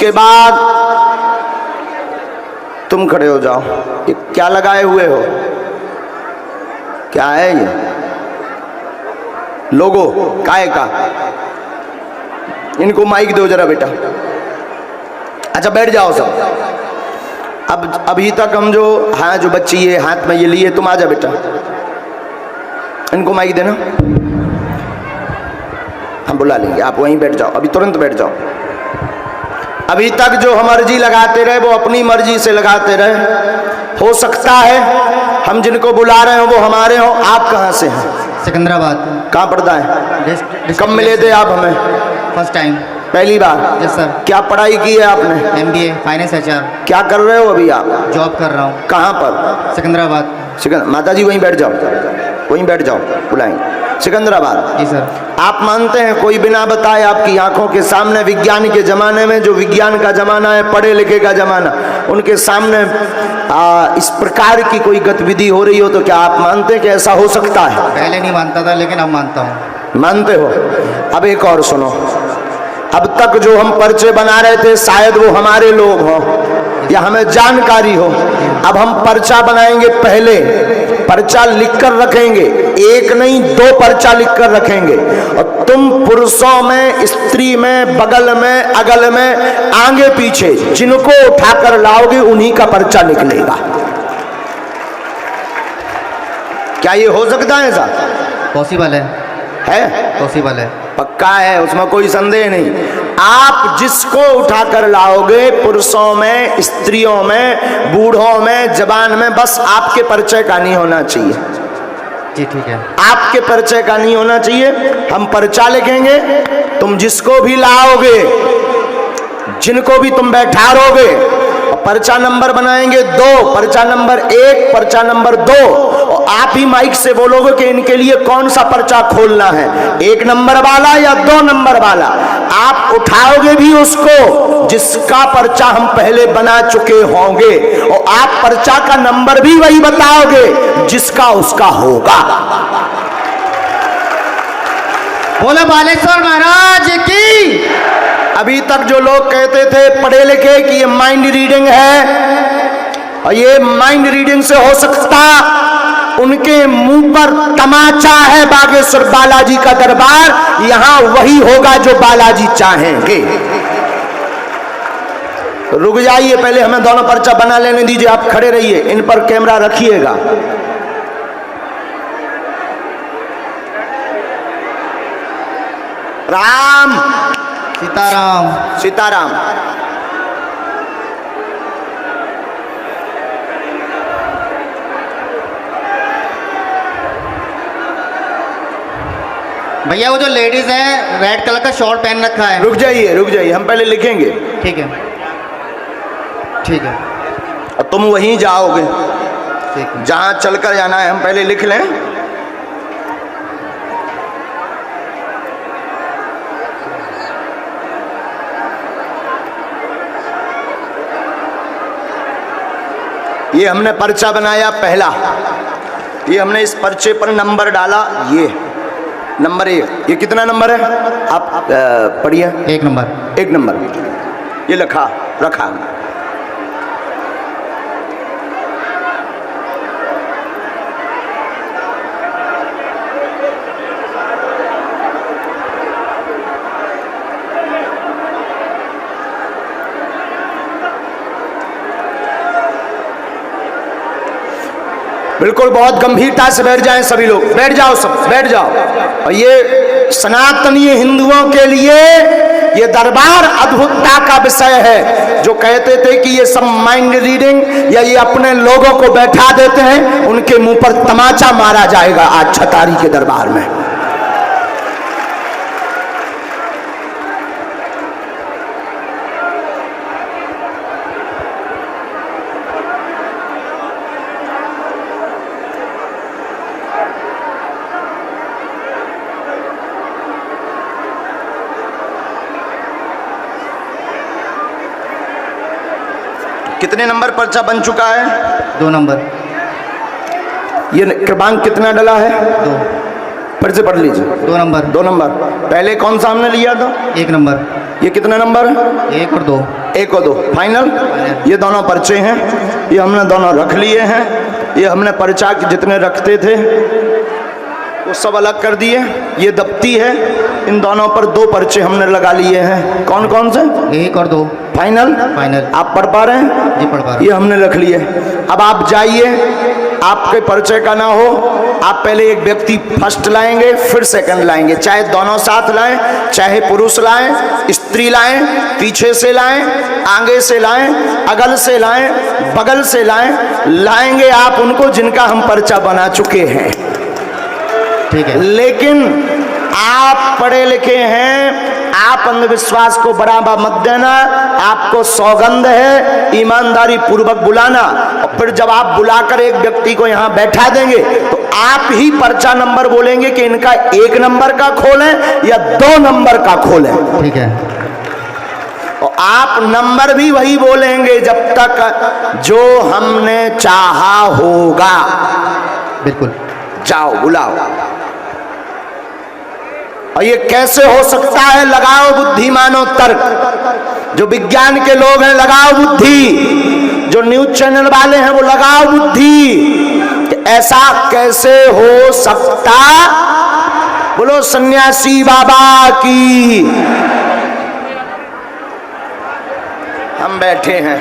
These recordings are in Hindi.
के बाद तुम खड़े हो जाओ। ये क्या लगाए हुए हो, क्या है ये लोगो काय का? इनको माइक दो जरा बेटा। अच्छा बैठ जाओ सब। अब अभी तक हम जो बच्ची ये हाथ में ये लिए, तुम आ जा बेटा, इनको माइक देना, हम बुला लेंगे, आप वहीं बैठ जाओ, अभी तुरंत बैठ जाओ। अभी तक जो हम मर्जी लगाते रहे वो अपनी मर्जी से लगाते रहे। हो सकता है हम जिनको बुला रहे हो वो हमारे हो। आप कहाँ से हैं? सिकंदराबाद। कहाँ पढ़ता है? कब मिले थे आप हमें? First time. पहली बार? Yes sir. क्या पढ़ाई की है आपने? MBA finance HR। क्या कर रहे हो अभी आप? जॉब कर रहा हूँ। कहाँ पर? सिकंदराबाद। माता जी वहीं बैठ जाओ, वहीं बैठ जाओ, बुलाएंगे। सिकंदराबाद। जी सर। आप मानते हैं कोई बिना बताए आपकी आंखों के सामने विज्ञान के जमाने में, जो विज्ञान का जमाना है, पढ़े लिखे का जमाना, उनके सामने इस प्रकार की कोई गतिविधि हो रही हो तो क्या आप मानते हैं कि ऐसा हो सकता है? पहले नहीं मानता था लेकिन अब मानता हूँ। मानते हो? अब एक और सुनो, अब तक जो हम पर्चे बना रहे थे शायद वो हमारे लोग हों या हमें जानकारी हो। अब हम पर्चा बनाएंगे, पहले पर्चा लिखकर रखेंगे, एक नहीं 2 पर्चा लिखकर रखेंगे, और तुम पुरुषों में, स्त्री में, बगल में, अगल में, आगे पीछे जिनको उठाकर लाओगे उन्हीं का पर्चा निकलेगा। क्या ये हो सकता है? ऐसा पॉसिबल है? पॉसिबल है, पक्का है, उसमें कोई संदेह नहीं। आप जिसको उठाकर लाओगे, पुरुषों में, स्त्रियों में, बूढ़ों में, जवान में, बस आपके परिचय का नहीं होना चाहिए। जी ठीक है। आपके परिचय का नहीं होना चाहिए। हम पर्चा लिखेंगे, तुम जिसको भी लाओगे, जिनको भी तुम बैठारोगे, पर्चा नंबर बनाएंगे 2, पर्चा नंबर 1, पर्चा नंबर 2, और आप ही माइक से बोलोगे कि इनके लिए कौन सा पर्चा खोलना है, 1 नंबर वाला या 2 नंबर वाला। आप उठाओगे भी उसको जिसका पर्चा हम पहले बना चुके होंगे, और आप पर्चा का नंबर भी वही बताओगे जिसका उसका होगा। बोलो बालेश्वर महाराज की। अभी तक जो लोग कहते थे पढ़े लिखे कि ये माइंड रीडिंग है और ये माइंड रीडिंग से हो सकता, उनके मुंह पर तमाचा है। बागेश्वर बालाजी का दरबार, यहां वही होगा जो बालाजी चाहेंगे। रुक जाइए, पहले हमें दोनों पर्चा बना लेने दीजिए। आप खड़े रहिए, इन पर कैमरा रखिएगा। राम सीताराम। सीताराम। भैया वो जो लेडीज है रेड कलर का शॉर्ट पहन रखा है। रुक जाइए, हम पहले लिखेंगे। ठीक है ठीक है। और तुम वहीं जाओगे ठीक है। जहां चलकर जाना है, हम पहले लिख लें। ये हमने पर्चा बनाया पहला, ये हमने इस पर्चे पर नंबर डाला, ये नंबर 1। ये कितना नंबर है आप पढ़िए? 1 नंबर। 1 नंबर ये रखा। बिल्कुल बहुत गंभीरता से बैठ जाएं सभी लोग, बैठ जाओ सब, बैठ जाओ। और ये सनातनी हिंदुओं के लिए ये दरबार अद्भुतता का विषय है। जो कहते थे कि ये सब माइंड रीडिंग या ये अपने लोगों को बैठा देते हैं, उनके मुंह पर तमाचा मारा जाएगा आज छतारी के दरबार में। कितने नंबर पर्चा बन चुका है? 2 नंबर। ये क्रमांक कितना डला है? 2। पर्चे पढ़ लीजिए। 2 नंबर। 2 नंबर। पहले कौन सा हमने लिया था? 1 नंबर। ये कितना नंबर है? 1 और 2। एक और दो फाइनल। ये दोनों पर्चे हैं, ये हमने दोनों रख लिए हैं। ये हमने पर्चा जितने रखते थे वो सब अलग कर दिए। ये दफ्ती है, इन दोनों पर 2 पर्चे हमने लगा लिए हैं। कौन कौन से? 1 और 2 फाइनल। फाइनल। आप पढ़ पा रहे हैं? जी पढ़ पा रहा ये हमने रख लिए। अब आप जाइए, आपके परिचय का ना हो, आप पहले एक व्यक्ति फर्स्ट लाएंगे, फिर सेकंड लाएंगे। चाहे दोनों साथ लाएं, चाहे पुरुष लाएं, स्त्री लाएं, पीछे से लाएं, आगे से लाएं, अगल से लाएं, बगल से लाएं, लाएंगे आप उनको जिनका हम पर्चा बना चुके हैं। ठीक है। लेकिन आप पढ़े लिखे हैं, आप अंधविश्वास को बढ़ावा मत देना। आपको सौगंध है ईमानदारी पूर्वक बुलाना, और फिर जब आप बुलाकर एक व्यक्ति को यहाँ बैठा देंगे तो आप ही पर्चा नंबर बोलेंगे कि इनका 1 नंबर का खोलें या 2 नंबर का खोलें। ठीक है। और आप नंबर भी वही बोलेंगे जब तक जो हमने चाहा होगा। बिल्कुल। जाओ बुलाओ। और ये कैसे हो सकता है? लगाओ बुद्धि, मानो तर्क। जो विज्ञान के लोग हैं लगाओ बुद्धि, जो न्यूज चैनल वाले हैं वो लगाओ बुद्धि कि ऐसा कैसे हो सकता। बोलो सन्यासी बाबा की। हम बैठे हैं,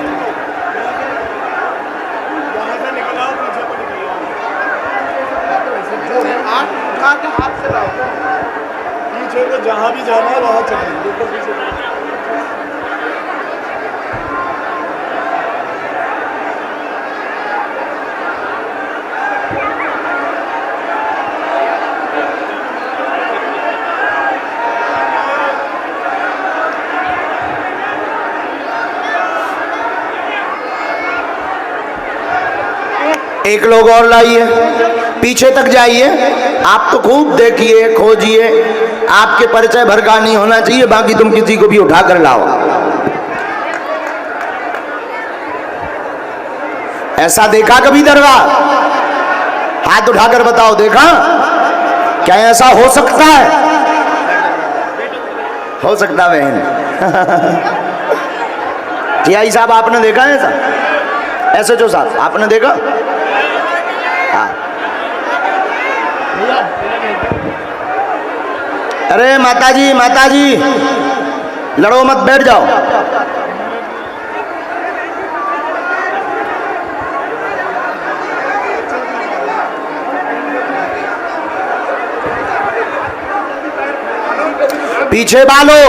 जहाँ भी जाना है वहाँ चलिए। एक लोग और लाइए, पीछे तक जाइए। आप तो खूब देखिए, खोजिए, आपके परिचय भर का नहीं होना चाहिए, बाकी तुम किसी को भी उठा कर लाओ। ऐसा देखा कभी दरबार? हाथ उठाकर बताओ, देखा? क्या ऐसा हो सकता है? हो सकता बहन। टीआई साहब आपने देखा है ऐसा? ऐसे जो साहब आपने देखा? हाँ। अरे माताजी, माताजी लड़ो मत, बैठ जाओ। पीछे बालो,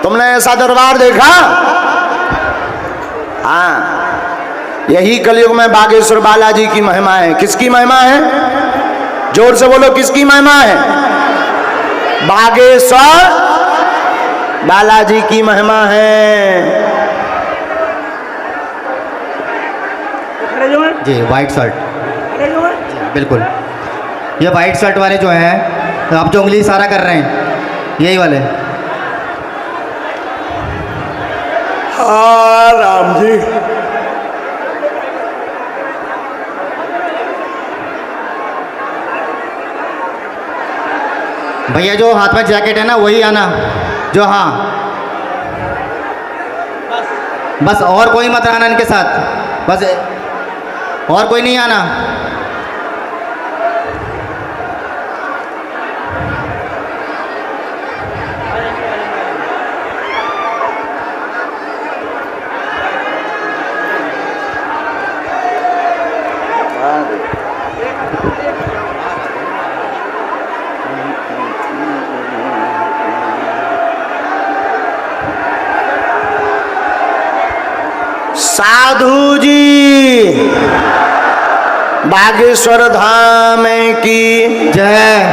तुमने ऐसा दरबार देखा? हाँ, यही कलयुग में बागेश्वर बालाजी की महिमा है। किसकी महिमा है? जोर से बोलो, किसकी महिमा है? बागेश्वर बालाजी की महिमा है। जी वाइट शर्ट। जी, बिल्कुल। ये वाइट शर्ट वाले जो हैं, तो आप जो उंगली इशारा कर रहे हैं, यही वाले। हाँ राम जी। भैया जो हाथ में जैकेट है ना, वही आना जो। हाँ बस, और कोई मत आना इनके साथ, बस और कोई नहीं आना। साधु जी, बागेश्वर धाम की जय।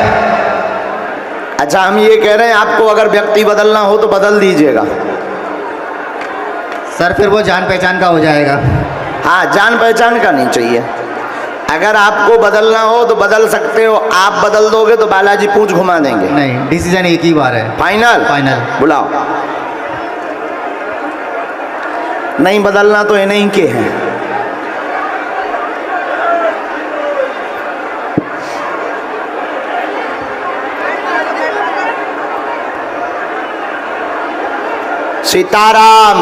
अच्छा, हम ये कह रहे हैं आपको अगर व्यक्ति बदलना हो तो बदल दीजिएगा। सर फिर वो जान पहचान का हो जाएगा। हाँ, जान पहचान का नहीं चाहिए। अगर आपको बदलना हो तो बदल सकते हो। आप बदल दोगे तो बालाजी पूंछ घुमा देंगे। नहीं, डिसीजन एक ही बार है। फाइनल? फाइनल। बुलाओ। नहीं बदलना तो इन्हीं के हैं। सीताराम।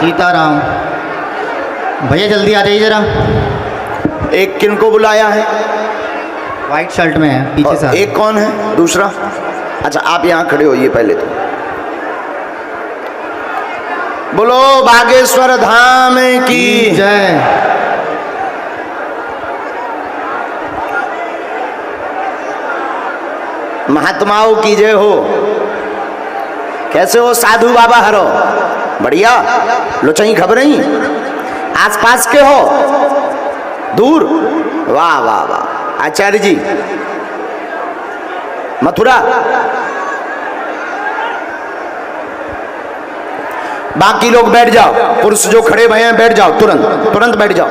सीताराम। भैया जल्दी आ जाइए जरा। एक किनको बुलाया है? वाइट शर्ट में है पीछे से। एक कौन है दूसरा? अच्छा आप यहाँ खड़े होइए पहले तो। बोलो बागेश्वर धाम की जय। महात्माओं की जय हो। कैसे हो साधु बाबा हरो? बढ़िया। लोचई खबरें आसपास के हो? दूर? वाह वाह वाह। आचार्य जी मथुरा। बाकी लोग बैठ जाओ, पुरुष जो खड़े भए हैं बैठ जाओ, तुरंत तुरंत बैठ जाओ।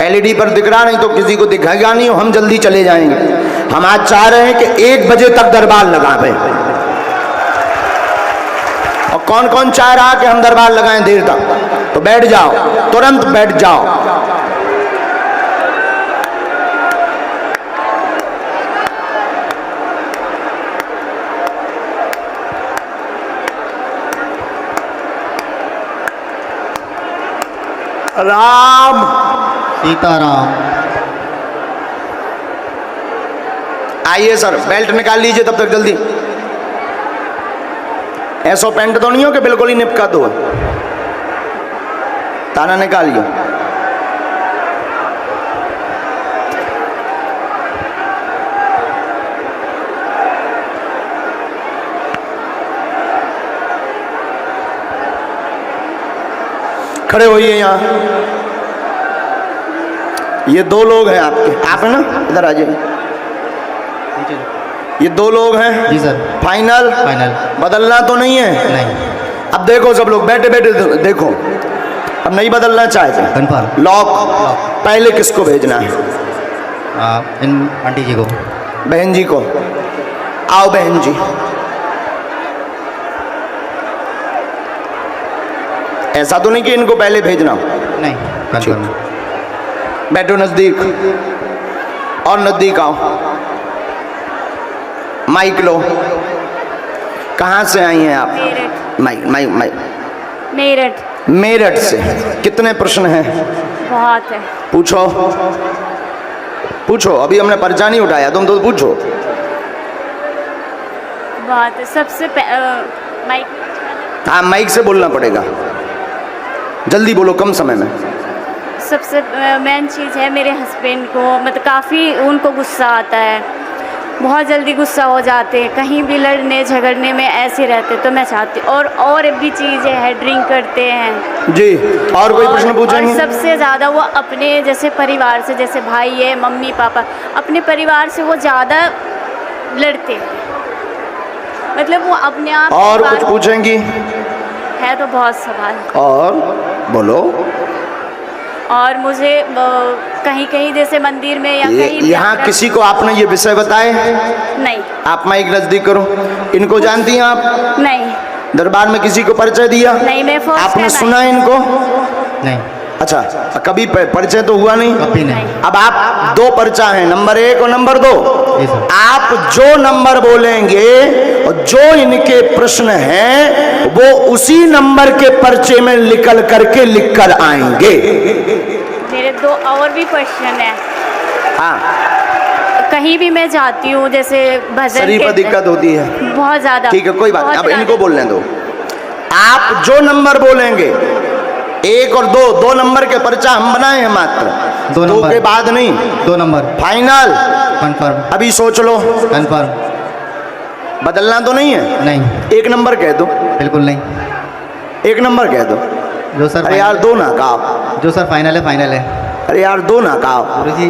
एलईडी पर दिख रहा नहीं तो किसी को दिखाएगा नहीं, हम जल्दी चले जाएंगे। हम आज चाह रहे हैं कि 1 बजे तक दरबार लगावें। और कौन कौन चाह रहा कि हम दरबार लगाएं देर तक? तो बैठ जाओ, तुरंत बैठ जाओ। राम सीताराम। आइए सर, बेल्ट निकाल लीजिए तब तक जल्दी। ऐसा पैंट तो नहीं हो कि बिल्कुल ही निपका दो। ताना निकालिए। खड़े होइए यहाँ। ये 2 लोग हैं आपके, आप है ना? इधर आ जाइए। ये 2 लोग हैं जी सर। फाइनल? फाइनल। बदलना तो नहीं है? नहीं। अब देखो सब लोग बैठे बैठे देखो, अब नहीं बदलना चाहते। कन्फर्म। लॉक। पहले किसको भेजना है? इन आंटी जी को। बहन जी को। आओ बहन जी। ऐसा तो नहीं कि इनको पहले भेजना? नहीं, कन्फर्म। बैठो नजदीक और नजदीक आओ। माइक लो। कहाँ से आई हैं आप? Meerut. Mic mic mic. Meerut. Meerut से। कितने प्रश्न हैं? बहुत है। पूछो पूछो, अभी हमने पर्चा नहीं उठाया, तुम तो पूछो। बहुत है। सबसे माइक। हाँ माइक से बोलना पड़ेगा, जल्दी बोलो, कम समय में। सबसे मेन चीज़ है मेरे हस्बैंड को, मतलब काफ़ी उनको गुस्सा आता है, बहुत जल्दी गुस्सा हो जाते हैं, कहीं भी लड़ने झगड़ने में ऐसे रहते। तो मैं चाहती और भी चीज़ें हैं, ड्रिंक करते हैं जी। और कोई प्रश्न पूछेंगे? और सबसे ज़्यादा वो अपने जैसे परिवार से, जैसे भाई है, मम्मी पापा, अपने परिवार से वो ज़्यादा लड़ते हैं, मतलब वो अपने आप। और कुछ पूछेंगी? है तो बहुत सवाल। और बोलो। और मुझे कहीं कहीं जैसे मंदिर में या कहीं यहाँ किसी को आपने ये विषय बताए? नहीं। आप माइक नजदीक करो। इनको जानती हैं आप? नहीं। दरबार में किसी को परिचय दिया? नहीं, मैं फर्स्ट आपने टाइम सुना इनको? नहीं। अच्छा, कभी परिचय तो हुआ नहीं? कभी नहीं। अब आप 2 पर्चा हैं, नंबर 1 और नंबर 2। जी सर। आप जो नंबर बोलेंगे और जो इनके प्रश्न हैं वो उसी नंबर के पर्चे में निकल करके लिख कर आएंगे। मेरे 2 और भी क्वेश्चन है। हाँ, कहीं भी मैं जाती हूँ, जैसे भजन शरीर पर दिक्कत होती है। बहुत ज़्यादा। ठीक है, कोई बात नहीं, बहुत अब इनको ज़्यादा। बोलने दो। आप जो नंबर बोलेंगे 1 और 2 नंबर के पर्चा हम बनाए हैं मात्र। 2 2 नंबर के बाद नहीं। 2 नंबर। फाइनल? कन्फर्म। अभी सोच लो। कन्फर्म। बदलना तो नहीं है? नहीं। 1 नंबर कह दो। बिल्कुल नहीं। 1 नंबर कह दो। जो सर अरे यार 2 ना कहो। जो सर फाइनल है, फाइनल है। अरे यार 2 ना कहो। गुरु जी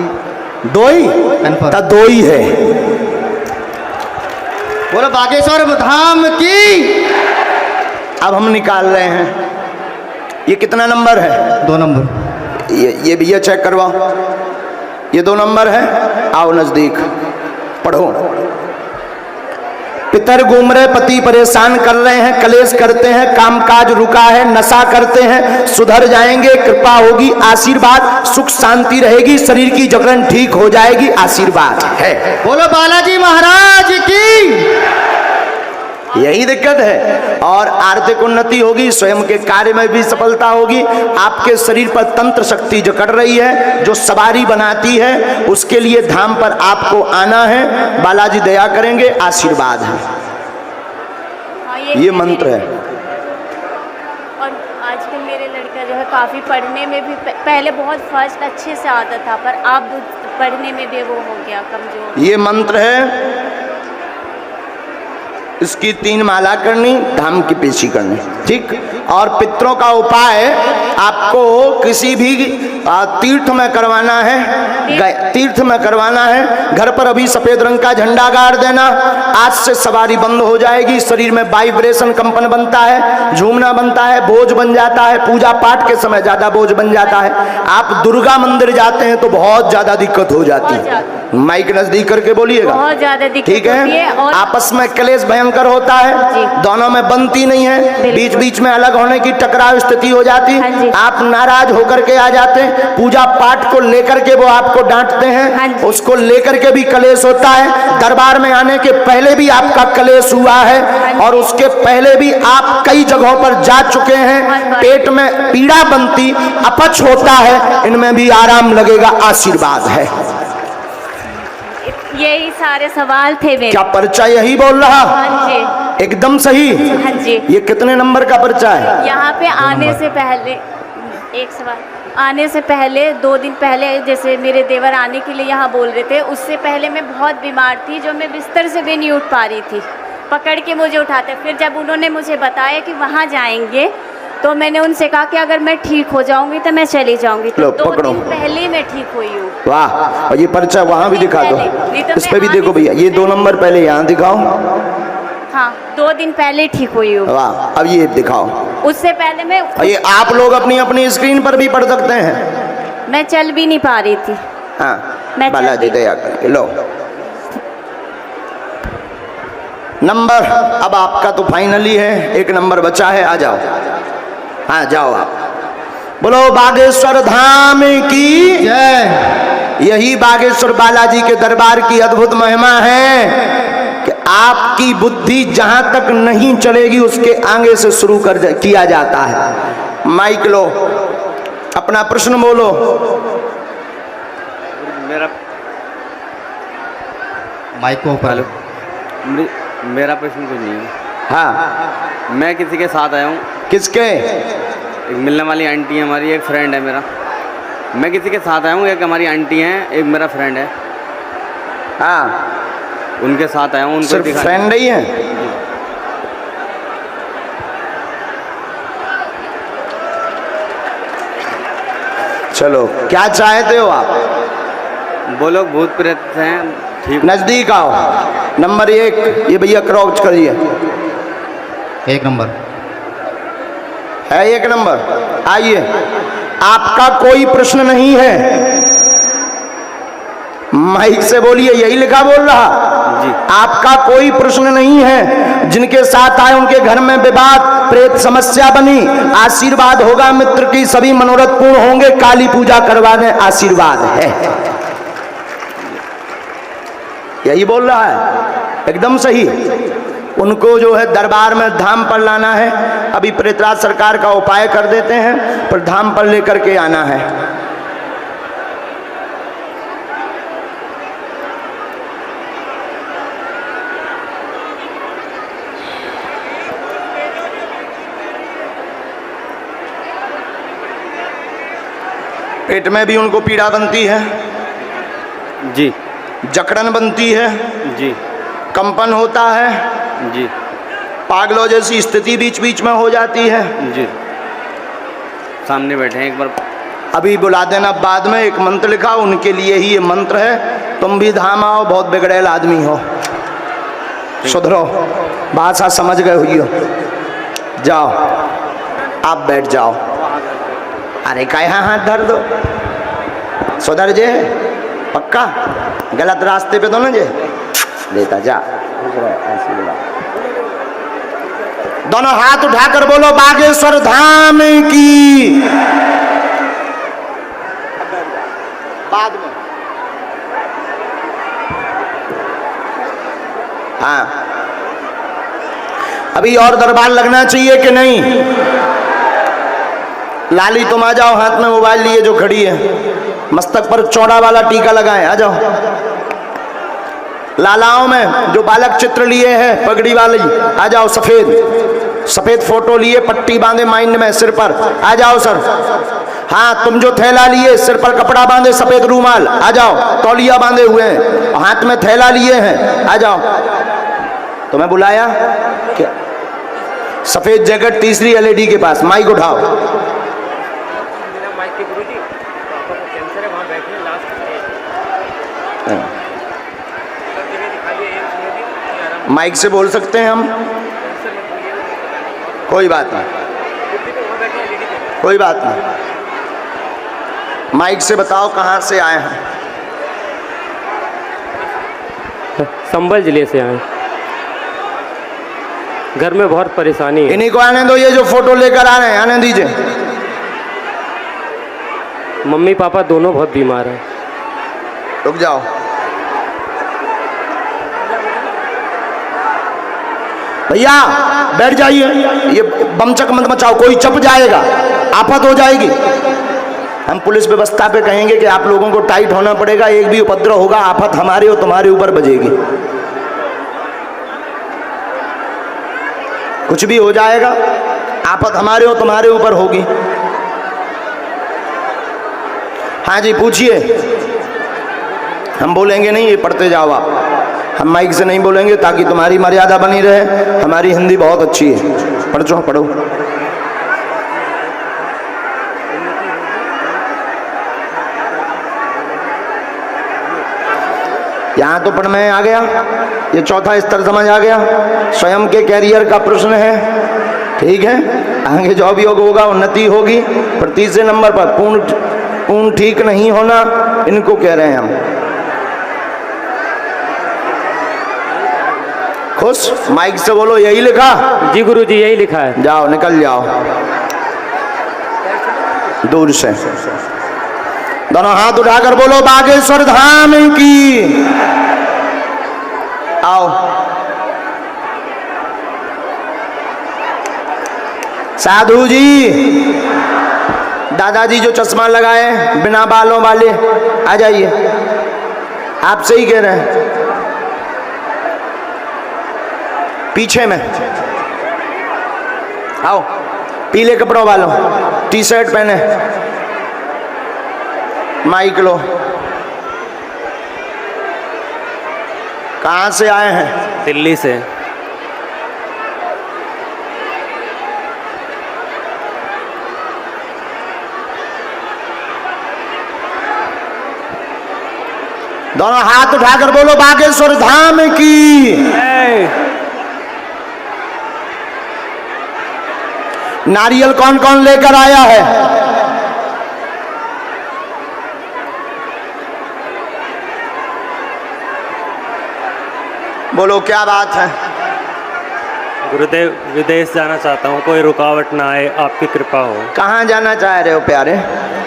2 ही? कन्फर्म। तो 2 ही है। बोलो बागेश्वर धाम की। अब हम निकाल रहे हैं। ये कितना नंबर है? 2 नंबर। ये भैया चेक करवाओ। ये 2 नंबर है। आओ नजदीक, पढ़ो। पितर घूम रहे, पति परेशान कर रहे हैं, कलेश करते हैं, कामकाज रुका है, नशा करते हैं, सुधर जाएंगे, कृपा होगी, आशीर्वाद, सुख शांति रहेगी, शरीर की जकड़न ठीक हो जाएगी, आशीर्वाद है। बोलो बालाजी महाराज की। यही दिक्कत है। और आर्थिक उन्नति होगी, स्वयं के कार्य में भी सफलता होगी। आपके शरीर पर तंत्र शक्ति जो कर रही है, जो सवारी बनाती है, उसके लिए धाम पर आपको आना है। बालाजी दया करेंगे, आशीर्वाद है। हाँ, ये मंत्र है। और आजकल मेरे लड़का जो है काफ़ी पढ़ने में भी पहले बहुत फर्स्ट अच्छे से आता था, पर अब पढ़ने में भी वो हो गया कमजोर। ये मंत्र है, इसकी 3 माला करनी, धाम की पेशी करनी, ठीक। और पितरों का उपाय आपको किसी भी तीर्थ में करवाना है, तीर्थ में करवाना है। घर पर अभी सफेद रंग का झंडा गाड़ देना। आज से सवारी बंद हो जाएगी, शरीर में वाइब्रेशन कंपन बनता है, झूमना बनता है, बोझ बन जाता है, पूजा पाठ के समय ज्यादा बोझ बन जाता है। आप दुर्गा मंदिर जाते हैं तो बहुत ज्यादा दिक्कत हो जाती है। माइक नजदीक करके बोलिएगा, बहुत ज्यादा दिक्कत ठीक है। और आपस में क्लेश भयंकर होता है, दोनों में बनती नहीं है, बीच बीच में अलग होने की टकराव स्थिति हो जाती है। आप नाराज होकर के आ जाते हैं, पूजा पाठ को लेकर के वो आपको डांटते हैं, उसको लेकर के भी क्लेश होता है। दरबार में आने के पहले भी आपका क्लेश हुआ है, और उसके पहले भी आप कई जगहों पर जा चुके हैं। पेट में पीड़ा बनती, अपच होता है, इनमें भी आराम लगेगा, आशीर्वाद है। यही सारे सवाल थे मेरे। क्या पर्चा यही बोल रहा? हाँ जी, एकदम सही। हाँ जी। ये कितने नंबर का पर्चा है? यहाँ पे आने से पहले एक सवाल, आने से पहले 2 दिन पहले जैसे मेरे देवर आने के लिए यहाँ बोल रहे थे, उससे पहले मैं बहुत बीमार थी, जो मैं बिस्तर से भी नहीं उठ पा रही थी, पकड़ के मुझे उठाते। फिर जब उन्होंने मुझे बताया कि वहाँ जाएंगे, तो मैंने उनसे कहा कि अगर मैं ठीक हो जाऊंगी तो मैं चली जाऊंगी। तो 2 दिन पहले मैं ठीक हुई हूँ। वाह, और ये पर्चा वहाँ भी दिखा दो, इस पे भी देखो भैया, ये 2 नंबर पहले यहाँ दिखाओ। हाँ, 2 दिन पहले ठीक हुई हूँ। वाह, अब ये दिखाओ। उससे पहले मैं ये आप लोग अपनी अपनी स्क्रीन पर भी पढ़ सकते हैं। मैं चल भी नहीं पा रही थी। हाँ, मैं बालाजी दया करके लो नंबर। अब आपका तो फाइनली है, 1 नंबर बचा है, आ जाओ। हाँ, जाओ आप। बोलो बागेश्वर धाम की जय। यही बागेश्वर बालाजी के दरबार की अद्भुत महिमा है कि आपकी बुद्धि जहां तक नहीं चलेगी, उसके आगे से शुरू किया जाता है। माइक लो, अपना प्रश्न बोलो। माइक को ऊपर। मेरा प्रश्न कुछ नहीं है। हाँ, मैं किसी के साथ आया हूँ। किसके? एक मिलने वाली आंटी है हमारी, एक फ्रेंड है मेरा। मैं किसी के साथ आया हूँ, एक हमारी आंटी है, एक मेरा फ्रेंड है। हाँ, उनके साथ आया हूँ, उनको सिर्फ दिखा। फ्रेंड ही है? चलो, क्या चाहते हो आप? वो लोग भूत प्रेत हैं, ठीक। नजदीक आओ। नंबर 1, ये भैया क्रॉच करिए। 1 नंबर है 1 नंबर। आइए, आपका कोई प्रश्न नहीं है, माइक से बोलिए, यही लिखा बोल रहा जी। आपका कोई प्रश्न नहीं है। जिनके साथ आए उनके घर में विवाद, प्रेत समस्या बनी, आशीर्वाद होगा मित्र की, सभी मनोरथ पूर्ण होंगे, काली पूजा करवाने आशीर्वाद है। यही बोल रहा है, एकदम सही। उनको जो है दरबार में धाम पर लाना है। अभी प्रेतराज सरकार का उपाय कर देते हैं, पर धाम पर लेकर के आना है। पेट में भी उनको पीड़ा बनती है जी, जकड़न बनती है जी, कंपन होता है जी, पागलों जैसी स्थिति बीच बीच में हो जाती है जी। सामने बैठे हैं, एक बार अभी बुला देना बाद में। एक मंत्र लिखा, उनके लिए ही ये मंत्र है। तुम भी धाम आओ, बहुत बिगड़ेल आदमी हो, सुधरो, भाषा समझ गए हुई हो। जाओ, आप बैठ जाओ। अरे का यहाँ हाथ धर दो, सुधर जे, पक्का गलत रास्ते पे तो ना जे देता जा। दोनों हाथ उठाकर बोलो बागेश्वर धाम की। बाद में हाँ, अभी और दरबार लगना चाहिए कि नहीं? लाली तुम आ जाओ, हाथ में मोबाइल लिए जो खड़ी है, मस्तक पर चौड़ा वाला टीका लगाए, आ जाओ। लालाओं में जो बालक चित्र लिए हैं पगड़ी वाली, आ जाओ। सफेद सफेद फोटो लिए, पट्टी बांधे माइंड में, सिर पर, आ जाओ सर। हाँ, तुम जो थैला लिए, सिर पर कपड़ा बांधे, सफेद रूमाल, आ जाओ। तौलिया बांधे हुए हैं, हाथ में थैला लिए हैं, आ जाओ। तुम्हें बुलाया क्या? सफेद जैकेट, तीसरी एलईडी के पास, माइक उठाओ। माइक से बोल सकते हैं हम? कोई बात नहीं, कोई बात नहीं। माइक से बताओ कहाँ से आए हैं? संभल जिले से आए। घर में बहुत परेशानी है। इन्हीं को आने दो, ये जो फोटो लेकर आ रहे हैं, आने दीजिए। मम्मी पापा दोनों बहुत बीमार हैं। रुक जाओ। भैया बैठ जाइए, ये बमचक मत मचाओ, कोई चप जाएगा, आफत हो जाएगी। हम पुलिस व्यवस्था पे कहेंगे कि आप लोगों को टाइट होना पड़ेगा, एक भी उपद्रव होगा, आफत हमारे और तुम्हारे ऊपर बजेगी। कुछ भी हो जाएगा, आफत हमारे और तुम्हारे ऊपर होगी। हाँ जी, पूछिए। हम बोलेंगे नहीं, ये पढ़ते जाओ आप। हम माइक से नहीं बोलेंगे ताकि तुम्हारी मर्यादा बनी रहे। हमारी हिंदी बहुत अच्छी है, पढ़ो पढ़ो। यहाँ तो पढ़ में आ गया, ये चौथा स्तर समझ आ गया। स्वयं के कैरियर का प्रश्न है, ठीक है। आगे जो भी होगा उन्नति होगी। पर तीसरे नंबर पर पूर्ण ठीक नहीं होना, इनको कह रहे हैं हम। खुश? माइक से बोलो, यही लिखा? जी गुरुजी, यही लिखा है। जाओ, निकल जाओ दूर से। दोनों हाथ उठाकर बोलो, बागेश्वर धाम की। आओ। साधु जी, दादाजी जो चश्मा लगाए बिना बालों वाले, आ जाइए। आपसे ही कह रहे हैं, पीछे में आओ। पीले कपड़ों वालों, टी शर्ट पहने, माइक लो। कहाँ से आए हैं? दिल्ली से। दोनों हाथ उठाकर बोलो, बागेश्वर धाम की। नारियल कौन कौन लेकर आया है? बोलो, क्या बात है? गुरुदेव, विदेश जाना चाहता हूँ, कोई रुकावट ना आए, आपकी कृपा हो। कहाँ जाना चाह रहे हो प्यारे?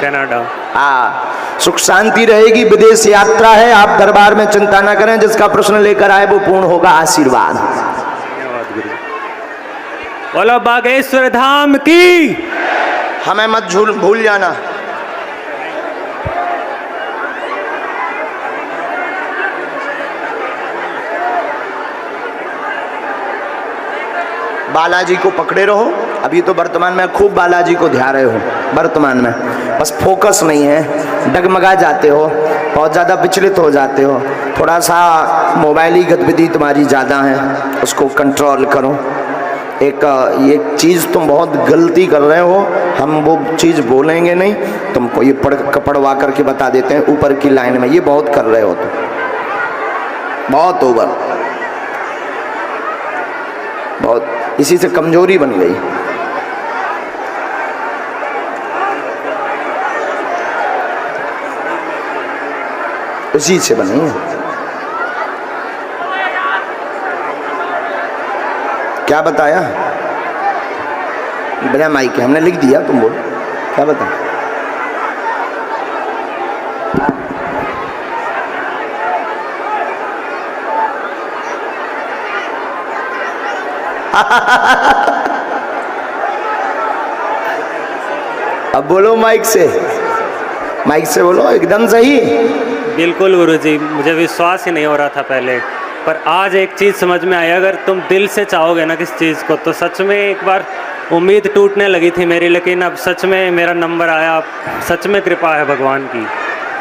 कनाडा। हाँ, सुख शांति रहेगी। विदेश यात्रा है, आप दरबार में चिंता ना करें। जिसका प्रश्न लेकर आए वो पूर्ण होगा। आशीर्वाद। धन्यवाद गुरु। बोलो बागेश्वर धाम की। हमें मत भूल जाना। बालाजी को पकड़े रहो। अभी तो वर्तमान में खूब बालाजी को ध्यान रहे हो, वर्तमान में बस फोकस नहीं है, डगमगा जाते हो, बहुत ज़्यादा विचलित हो जाते हो। थोड़ा सा मोबाइली गतिविधि तुम्हारी ज़्यादा है, उसको कंट्रोल करो। ये चीज़ तुम बहुत गलती कर रहे हो, हम वो चीज़ बोलेंगे नहीं, तुमको ये पढ़वा करके बता देते हैं ऊपर की लाइन में। ये बहुत कर रहे हो तुम, बहुत ओवर, बहुत। इसी से कमजोरी बन गई। उसी से बनी है। क्या बताया? बिना माइक के हमने लिख दिया, तुम बोल क्या बता? अब बोलो माइक से बोलो एकदम सही। बिल्कुल गुरुजी, मुझे विश्वास ही नहीं हो रहा था पहले, पर आज एक चीज़ समझ में आई, अगर तुम दिल से चाहोगे ना किस चीज़ को तो सच में एक बार उम्मीद टूटने लगी थी मेरी, लेकिन अब सच में मेरा नंबर आया। सच में कृपा है भगवान की,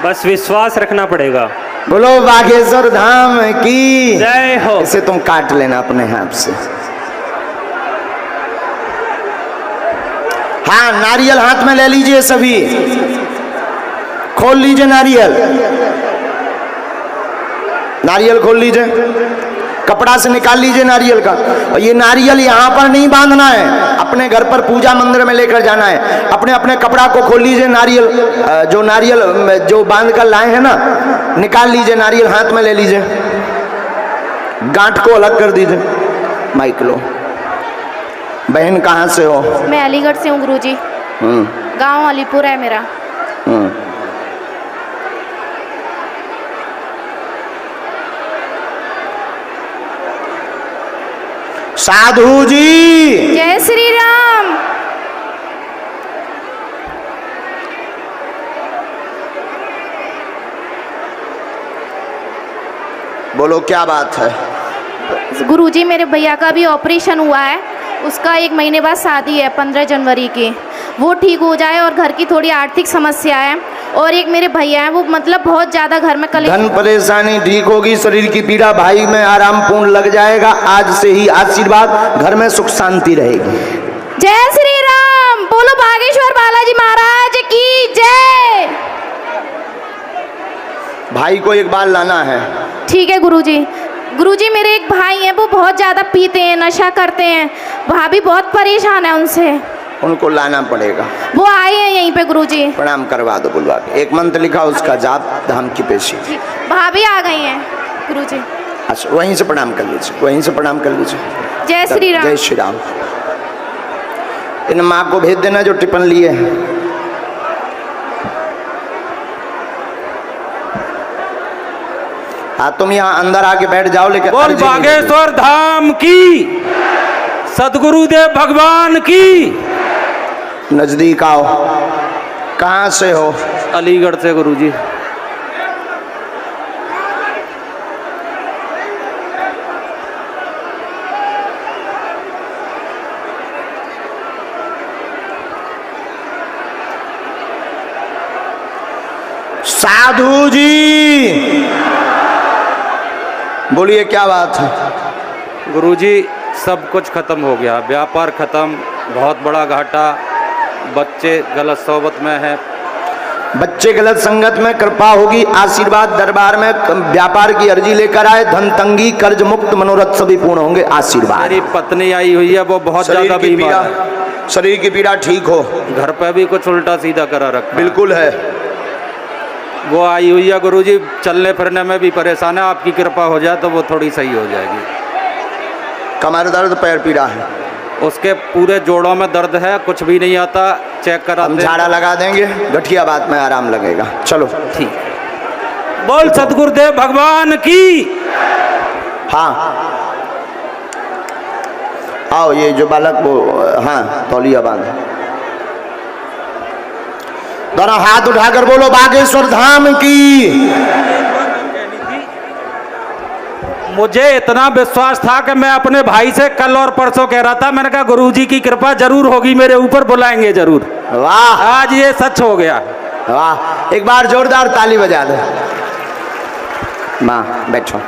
बस विश्वास रखना पड़ेगा। बोलो बागेश्वर धाम की जय हो। इसे तुम काट लेना अपने हाथ से। हाँ, नारियल हाथ में ले लीजिए सभी, खोल लीजिए नारियल, नारियल खोल लीजिए, कपड़ा से निकाल लीजिए नारियल का। और ये नारियल यहाँ पर नहीं बांधना है, अपने घर पर पूजा मंदिर में लेकर जाना है। अपने अपने कपड़ा को खोल लीजिए, नारियल जो बांध कर लाए हैं ना, निकाल लीजिए, नारियल हाथ में ले लीजिए, गांठ को अलग कर दीजिए। माइक लो। बहन कहाँ से हो? मैं अलीगढ़ से हूँ गुरुजी। गांव अलीपुर है मेरा। साधु जी जय श्री राम। बोलो क्या बात है? गुरुजी मेरे भैया का भी ऑपरेशन हुआ है, उसका 1 महीने बाद शादी है 15 जनवरी की। वो ठीक हो जाए और घर की थोड़ी आर्थिक समस्या है, और एक मेरे भैया हैं वो मतलब बहुत ज़्यादा घर में धन परेशानी ठीक होगी, शरीर की पीड़ा भाई में आराम पूर्ण लग जाएगा। आज से ही आशीर्वाद, घर में सुख शांति रहेगी। जय श्री राम। बोलो बागेश्वर बालाजी महाराज की जय। भाई को एक बार लाना है। ठीक है गुरुजी। गुरुजी मेरे एक भाई हैं, वो बहुत ज़्यादा पीते हैं, नशा करते हैं, भाभी बहुत परेशान है उनसे, उनको लाना पड़ेगा। वो आए हैं यहीं पे गुरुजी। प्रणाम करवा दो, बुलवा के एक मंत्र लिखा उसका जाप, धाम की पेशी। भाभी आ गई हैं गुरुजी। अच्छा, वहीं से प्रणाम कर लीजिए, वहीं से प्रणाम कर लीजिए। जय श्री राम। जय श्री राम। इन माँ को भेज देना जो टिफिन लिए हैं। हाँ, तुम यहाँ अंदर आके बैठ जाओ, लेकिन बोल बागेश्वर धाम की, सदगुरुदेव भगवान की। नजदीक आओ। कहाँ से हो? अलीगढ़ से गुरुजी। साधु जी बोलिए क्या बात है? गुरुजी सब कुछ खत्म हो गया, व्यापार खत्म, बहुत बड़ा घाटा, बच्चे गलत सोबत में है। बच्चे गलत संगत में, कृपा होगी, आशीर्वाद दरबार में, व्यापार की अर्जी लेकर आए, धन तंगी, कर्ज मुक्त, मनोरथ सभी पूर्ण होंगे, आशीर्वाद। मेरी पत्नी आई हुई है, वो बहुत ज्यादा बीमार है। शरीर की पीड़ा ठीक हो। घर पे भी कुछ उल्टा सीधा करा रखा। बिल्कुल है। वो आई हुई है गुरुजी, चलने फिरने में भी परेशान है, आपकी कृपा हो जाए तो वो थोड़ी सही हो जाएगी। कमर दर्द, पैर पीड़ा है, उसके पूरे जोड़ों में दर्द है, कुछ भी नहीं आता, चेक करा। हम झाड़ा लगा देंगे, गठिया बात में आराम लगेगा। चलो ठीक। बोल सतगुरुदेव भगवान की। हाँ आओ, ये जो बालक वो, हाँ तौलिया बांध। दोनों हाथ उठाकर बोलो बागेश्वर धाम की। मुझे इतना विश्वास था कि मैं अपने भाई से कल और परसों कह रहा था, मैंने कहा गुरुजी की कृपा जरूर होगी मेरे ऊपर, बुलाएंगे जरूर। वाह, आज ये सच हो गया। वाह, एक बार जोरदार ताली बजा दो। माँ बैठो।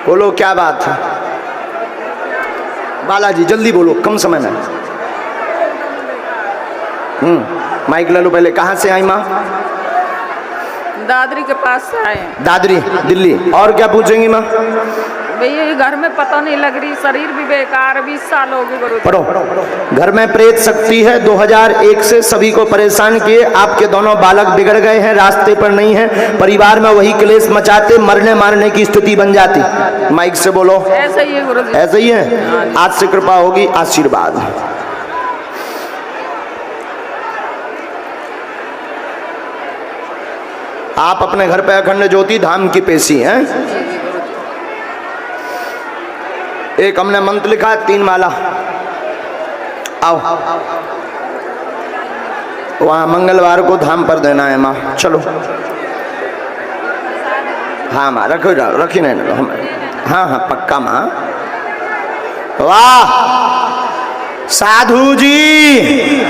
बोलो क्या बात है? बालाजी जल्दी बोलो, कम समय में। माइक ले लो पहले। कहाँ से आई माँ? दादरी के पास से आए। दादरी, दिल्ली। और क्या पूछेंगी माँ? भैया ये घर में पता नहीं लग रही, शरीर भी बेकार, 20 साल हो गए गुरु जी। पढ़ो। घर में प्रेत शक्ति है, 2001 से सभी को परेशान किए। आपके दोनों बालक बिगड़ गए हैं, रास्ते पर नहीं है, परिवार में वही क्लेश मचाते, मरने मारने की स्थिति बन जाती। माइक से बोलो। ऐसा ही है गुरु जी। ऐसा ही है। आज से कृपा होगी, आशीर्वाद। आप अपने घर पे अखंड ज्योति धाम की पेशी हैं। एक हमने मंत्र लिखा है, 3 माला। आओ, वहां मंगलवार को धाम पर देना है माँ। चलो। हाँ माँ, रखो, रखी नहीं। हाँ हाँ पक्का माँ। वाह साधु जी,